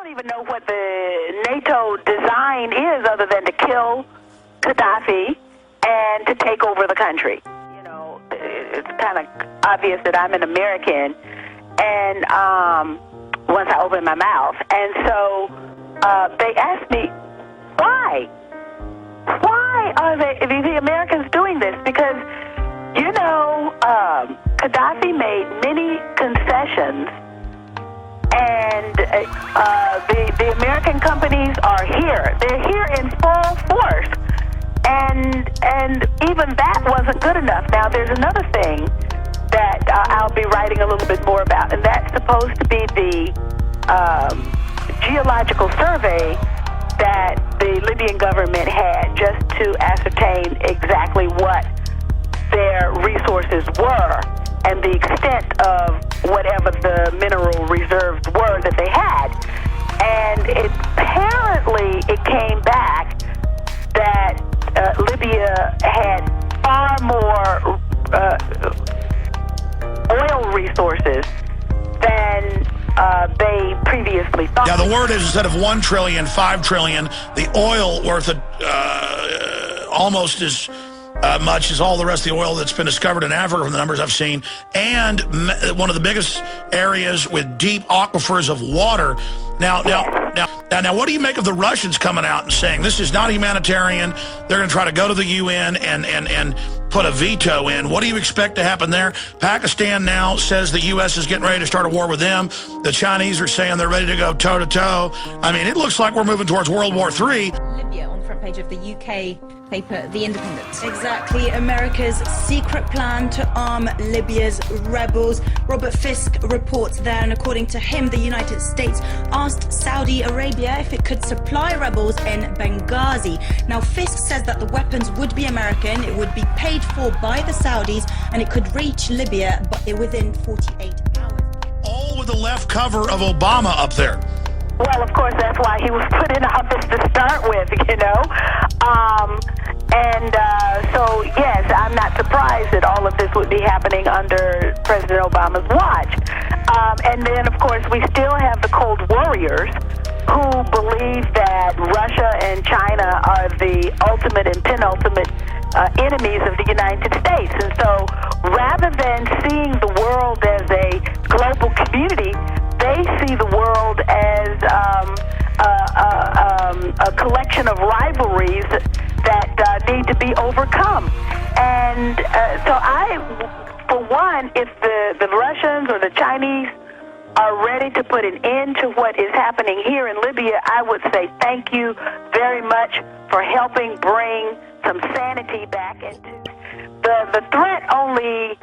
don't even know what the NATO design is other than to kill Gaddafi and to take over the country. You know, it's kind of obvious that I'm an American, and once I open my mouth. And so they asked me, why? Why are the Americans doing this? Because, you know, Gaddafi made many concessions, and the American companies are here. They're here in full force. And even that wasn't good enough. Now, there's another thing that I'll be writing a little bit more about, and that's supposed to be the geological survey that the Libyan government had just to ascertain exactly what their resources were and the extent of whatever the mineral reserves were that they had. And apparently it came back that Libya had far more oil resources than they previously thought. Yeah, the word is instead of 1 trillion, 5 trillion, the oil worth almost as much as all the rest of the oil that's been discovered in Africa from the numbers I've seen, and one of the biggest areas with deep aquifers of water. Now, what do you make of the Russians coming out and saying this is not humanitarian? They're going to try to go to the UN and put a veto in. What do you expect to happen there? Pakistan now says the U.S. is getting ready to start a war with them. The Chinese are saying they're ready to go toe-to-toe. I mean, it looks like we're moving towards World War III. Libya on the front page of the UK paper, The Independent. Exactly. America's secret plan to arm Libya's rebels. Robert Fisk reports there, and according to him, the United States asked Saudi Arabia if it could supply rebels in Benghazi. Now, Fisk says that the weapons would be American, it would be paid for by the Saudis, and it could reach Libya within 48 hours. All with the left cover of Obama up there. Well, of course, that's why he was put in office to start with, you know. So, yes, I'm not surprised that all of this would be happening under President Obama's watch. And then, of course, we still have the Cold Warriors who believe that Russia and China are the ultimate and penultimate enemies of the United States. And so rather than seeing the world as a global community, they see the world as a collection of rivalries that need to be overcome. And so for one, if the Russians or the Chinese are ready to put an end to what is happening here in Libya, I would say thank you very much for helping bring some sanity back into the threat. Only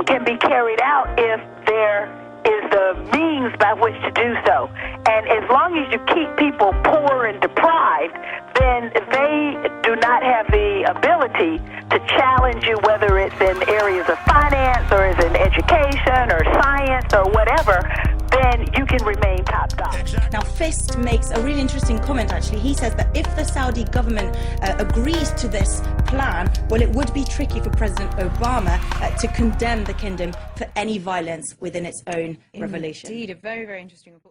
can be carried out if there is the means by which to do so. And as long as you keep people poor and deprived, then they do not have the ability to challenge you, whether it's in areas of finance or is in education or science or whatever, then you can remain top dog. Now, Fisk makes a really interesting comment, actually. He says that if the Saudi government agrees to this plan, well, it would be tricky for President Obama to condemn the kingdom for any violence within its own revolution. Indeed, a very, very interesting report.